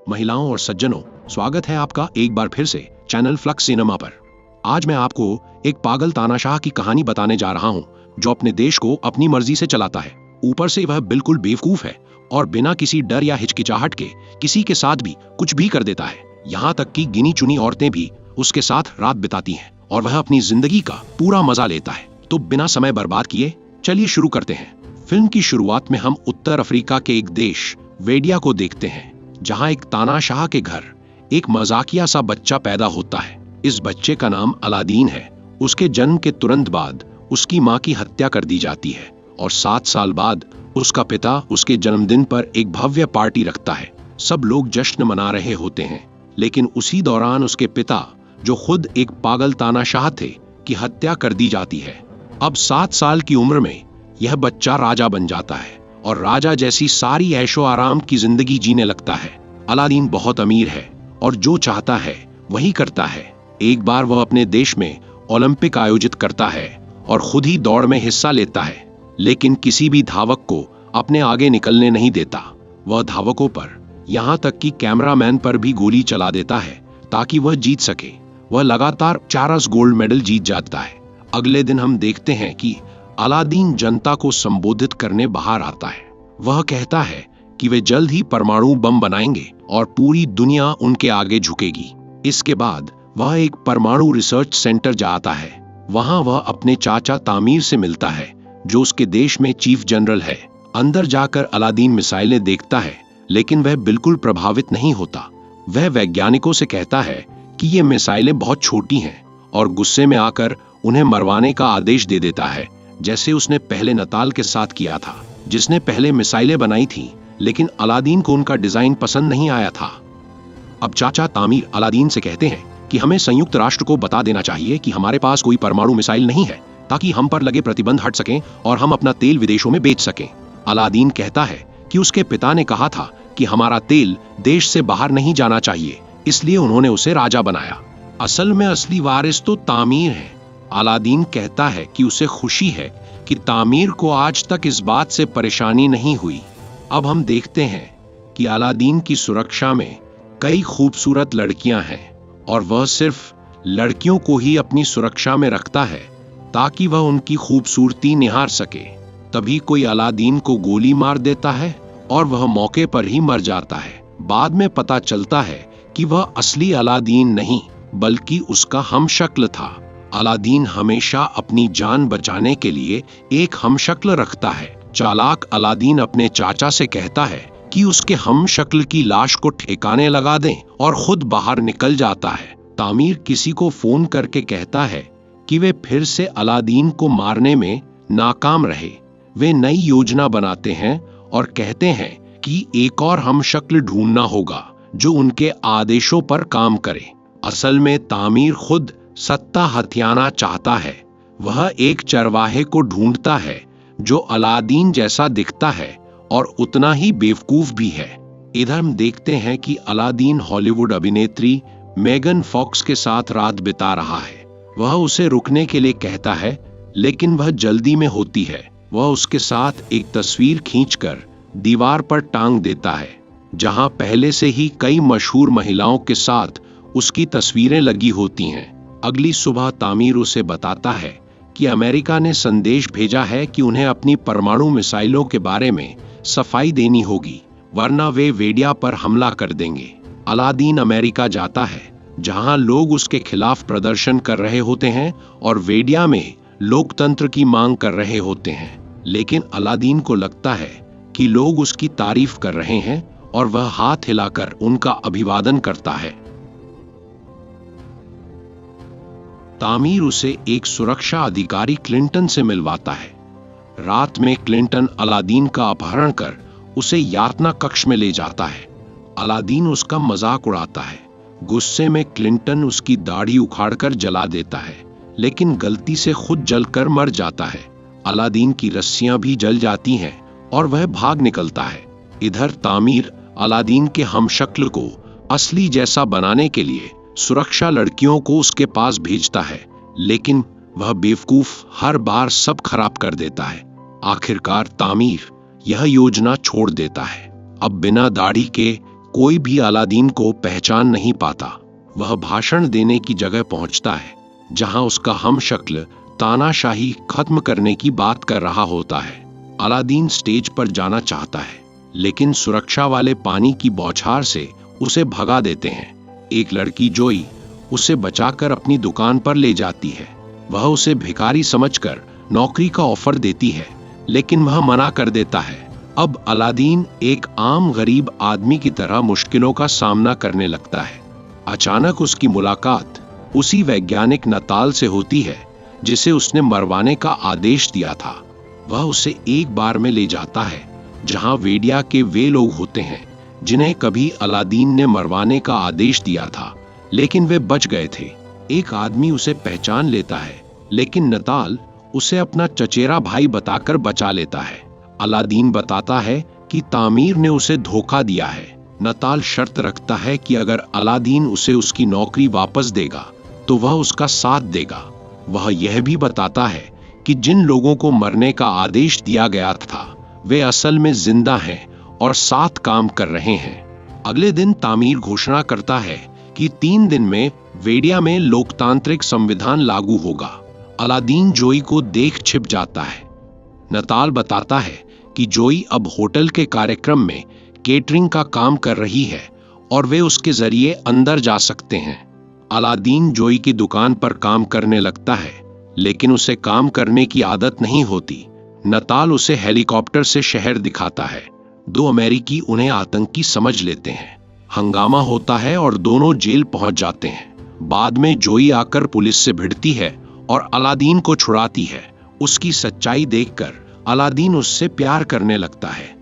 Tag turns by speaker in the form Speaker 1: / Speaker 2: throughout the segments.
Speaker 1: महिलाओं और सज्जनों, स्वागत है आपका एक बार फिर से चैनल फ्लक्स सिनेमा पर। आज मैं आपको एक पागल तानाशाह की कहानी बताने जा रहा हूँ जो अपने देश को अपनी मर्जी से चलाता है। ऊपर से वह बिल्कुल बेवकूफ है और बिना किसी डर या हिचकिचाहट के किसी के साथ भी कुछ भी कर देता है। यहाँ तक कि गिनी चुनी औरतें भी उसके साथ रात बिताती हैं और वह अपनी जिंदगी का पूरा मजा लेता है। तो बिना समय बर्बाद किए चलिए शुरू करते हैं। फिल्म की शुरुआत में हम उत्तर अफ्रीका के एक देश वेडिया को देखते हैं, जहां एक तानाशाह के घर एक मजाकिया सा बच्चा पैदा होता है। इस बच्चे का नाम अलादीन है। उसके जन्म के तुरंत बाद उसकी मां की हत्या कर दी जाती है और 7 साल बाद उसका पिता उसके जन्मदिन पर एक भव्य पार्टी रखता है। सब लोग जश्न मना रहे होते हैं, लेकिन उसी दौरान उसके पिता, जो खुद एक पागल तानाशाह थे, की हत्या कर दी जाती है। अब 7 साल की उम्र में यह बच्चा राजा बन जाता है और राजा जैसी सारी ऐशो आराम की जिंदगी जीने लगता है। अलादीन बहुत अमीर है और जो चाहता है वही करता है। एक बार वह अपने देश में ओलंपिक आयोजित करता है और खुद ही दौड़ में हिस्सा लेता है, लेकिन किसी भी धावक को अपने आगे निकलने नहीं देता। वह धावकों पर, यहाँ तक कि कैमरामैन पर भी गोली चला देता है ताकि वह जीत सके। वह लगातार 4 गोल्ड मेडल जीत जाता है। अगले दिन हम देखते हैं कि अलादीन जनता को संबोधित करने बाहर आता है। वह कहता है कि वे जल्द ही परमाणु बम बनाएंगे और पूरी दुनिया उनके आगे झुकेगी। इसके बाद वह एक परमाणु रिसर्च सेंटर जाता है। वहां वह अपने चाचा तामीर से मिलता है, जो उसके देश में चीफ जनरल है। अंदर जाकर अलादीन मिसाइलें देखता है, लेकिन वह बिल्कुल प्रभावित नहीं होता। वह वैज्ञानिकों से कहता है कि ये मिसाइलें बहुत छोटी हैं और गुस्से में आकर उन्हें मरवाने का आदेश दे देता है, जैसे उसने पहले नताल के साथ किया था, जिसने पहले मिसाइलें बनाई थी, लेकिन अलादीन को उनका डिजाइन पसंद नहीं आया था। अब चाचा तामीर अलादीन से कहते हैं कि हमें संयुक्त राष्ट्र को बता देना चाहिए कि हमारे पास कोई परमाणु मिसाइल नहीं है, ताकि हम पर लगे प्रतिबंध हट सकें और हम अपना तेल विदेशों में बेच सकें। अलादीन कहता है कि उसके पिता ने कहा था कि हमारा तेल देश से बाहर नहीं जाना चाहिए, इसलिए उन्होंने उसे राजा बनाया। असल में असली वारिस तो तामीर है। अलादीन कहता है कि उसे खुशी है कि तामीर को आज तक इस बात से परेशानी नहीं हुई। अब हम देखते हैं कि अलादीन की सुरक्षा में कई खूबसूरत लड़कियां हैं और वह सिर्फ लड़कियों को ही अपनी सुरक्षा में रखता है ताकि वह उनकी खूबसूरती निहार सके। तभी कोई अलादीन को गोली मार देता है और वह मौके पर ही मर जाता है। बाद में पता चलता है कि वह असली अलादीन नहीं, बल्कि उसका हमशक्ल था। अलादीन हमेशा अपनी जान बचाने के लिए एक हमशक्ल रखता है। चालाक अलादीन अपने चाचा से कहता है कि उसके हमशक्ल की लाश को ठिकाने लगा दें और खुद बाहर निकल जाता है। तामीर किसी को फोन करके कहता है कि वे फिर से अलादीन को मारने में नाकाम रहे। वे नई योजना बनाते हैं और कहते हैं कि एक और हमशक्ल ढूंढना होगा जो उनके आदेशों पर काम करे। असल में तामीर खुद सत्ता हथियाना चाहता है। वह एक चरवाहे को ढूंढता है जो अलादीन जैसा दिखता है और उतना ही बेवकूफ भी है। इधर हम देखते हैं कि अलादीन हॉलीवुड अभिनेत्री मेगन फॉक्स के साथ रात बिता रहा है। वह उसे रुकने के लिए कहता है, लेकिन वह जल्दी में होती है। वह उसके साथ एक तस्वीर खींचकर दीवार पर टांग देता है, जहां पहले से ही कई मशहूर महिलाओं के साथ उसकी तस्वीरें लगी होती हैं। अगली सुबह तामीर उसे बताता है कि अमेरिका ने संदेश भेजा है कि उन्हें अपनी परमाणु मिसाइलों के बारे में सफाई देनी होगी, वरना वे वेडिया पर हमला कर देंगे। अलादीन अमेरिका जाता है, जहां लोग उसके खिलाफ प्रदर्शन कर रहे होते हैं और वेडिया में लोकतंत्र की मांग कर रहे होते हैं। लेकिन अलादीन को लगता है कि लोग उसकी तारीफ कर रहे हैं और वह हाथ हिलाकर उनका अभिवादन करता है। तामीर उसे एक सुरक्षा अधिकारी क्लिंटन से मिलवाता है। रात में क्लिंटन अलादीन का अपहरण कर उसे यातना कक्ष में ले जाता है। अलादीन उसका मजाक उड़ाता है। गुस्से में क्लिंटन उसकी दाढ़ी उखाड़कर जला देता है, लेकिन गलती से खुद जलकर मर जाता है। अलादीन की रस्सियां भी जल जाती हैं और वह भाग निकलता है। इधर तामीर अलादीन के हमशक्ल को असली जैसा बनाने के लिए सुरक्षा लड़कियों को उसके पास भेजता है, लेकिन वह बेवकूफ हर बार सब खराब कर देता है। आखिरकार तामीर यह योजना छोड़ देता है। अब बिना दाढ़ी के कोई भी अलादीन को पहचान नहीं पाता। वह भाषण देने की जगह पहुंचता है जहां उसका हमशक्ल तानाशाही खत्म करने की बात कर रहा होता है। अलादीन स्टेज पर जाना चाहता है, लेकिन सुरक्षा वाले पानी की बौछार से उसे भगा देते हैं। एक लड़की जोई उसे बचाकर अपनी दुकान पर ले जाती है। वह उसे भिखारी समझकर नौकरी का ऑफर देती है, लेकिन वह मना कर देता है। अब अलादीन एक आम गरीब आदमी की तरह मुश्किलों का सामना करने लगता है। अचानक उसकी मुलाकात उसी वैज्ञानिक नताल से होती है जिसे उसने मरवाने का आदेश दिया था। वह उसे एक बार में ले जाता है जहां वेडिया के वे लोग होते हैं जिन्हें कभी अलादीन ने मरवाने का आदेश दिया था, लेकिन वे बच गए थे। एक आदमी उसे पहचान लेता है, लेकिन नताल उसे अपना चचेरा भाई बताकर बचा लेता है। अलादीन बताता है कि तामीर ने उसे धोखा दिया है। नताल शर्त रखता है कि अगर अलादीन उसे उसकी नौकरी वापस देगा तो वह उसका साथ देगा। वह यह भी बताता है कि जिन लोगों को मरने का आदेश दिया गया था वे असल में जिंदा हैं और साथ काम कर रहे हैं। अगले दिन तामीर घोषणा करता है कि 3 दिन में वेडिया में लोकतांत्रिक संविधान लागू होगा। अलादीन जोई को देख छिप जाता है। नताल बताता है कि जोई अब होटल के कार्यक्रम में केटरिंग का काम कर रही है और वे उसके जरिए अंदर जा सकते हैं। अलादीन जोई की दुकान पर काम करने लगता है, लेकिन उसे काम करने की आदत नहीं होती। नताल उसे हेलीकॉप्टर से शहर दिखाता है। 2 अमेरिकी उन्हें आतंकी समझ लेते हैं। हंगामा होता है और दोनों जेल पहुंच जाते हैं। बाद में जोई आकर पुलिस से भिड़ती है और अलादीन को छुड़ाती है। उसकी सच्चाई देखकर अलादीन उससे प्यार करने लगता है।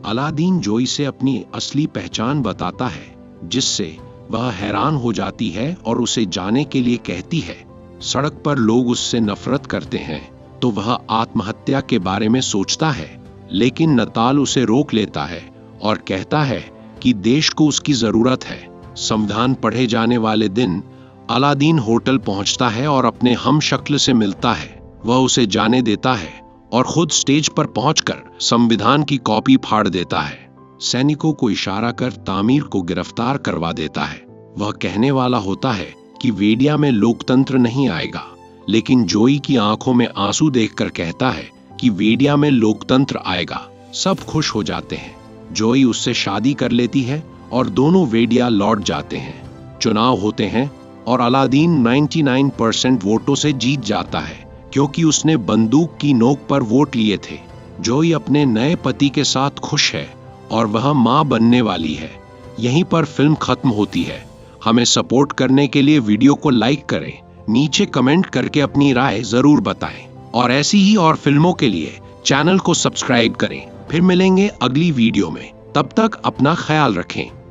Speaker 1: अलादीन जोई से अपनी असली पहचान बताता है, जिससे वह हैरान हो जाती है और उसे जाने के लिए कहती है। सड़क पर लोग उससे नफरत करते हैं तो वह आत्महत्या के बारे में सोचता है, लेकिन नताल उसे रोक लेता है और कहता है कि देश को उसकी जरूरत है। संविधान पढ़े जाने वाले दिन अलादीन होटल पहुंचता है और अपने हमशक्ल से मिलता है। वह उसे जाने देता है और खुद स्टेज पर पहुंचकर संविधान की कॉपी फाड़ देता है। सैनिकों को इशारा कर तामीर को गिरफ्तार करवा देता है। वह कहने वाला होता है कि वेडिया में लोकतंत्र नहीं आएगा, लेकिन जोई की आंखों में आंसू देखकर कहता है कि वेडिया में लोकतंत्र आएगा। सब खुश हो जाते हैं। जोई उससे शादी कर लेती है और दोनों वेडिया लौट जाते हैं। चुनाव होते हैं और अलादीन 99% वोटों से जीत जाता है, क्योंकि उसने बंदूक की नोक पर वोट लिए थे। जोई अपने नए पति के साथ खुश है और वह मां बनने वाली है। यहीं पर फिल्म खत्म होती है। हमें सपोर्ट करने के लिए वीडियो को लाइक करें, नीचे कमेंट करके अपनी राय जरूर बताएं और ऐसी ही और फिल्मों के लिए चैनल को सब्सक्राइब करें। फिर मिलेंगे अगली वीडियो में। तब तक अपना ख्याल रखें।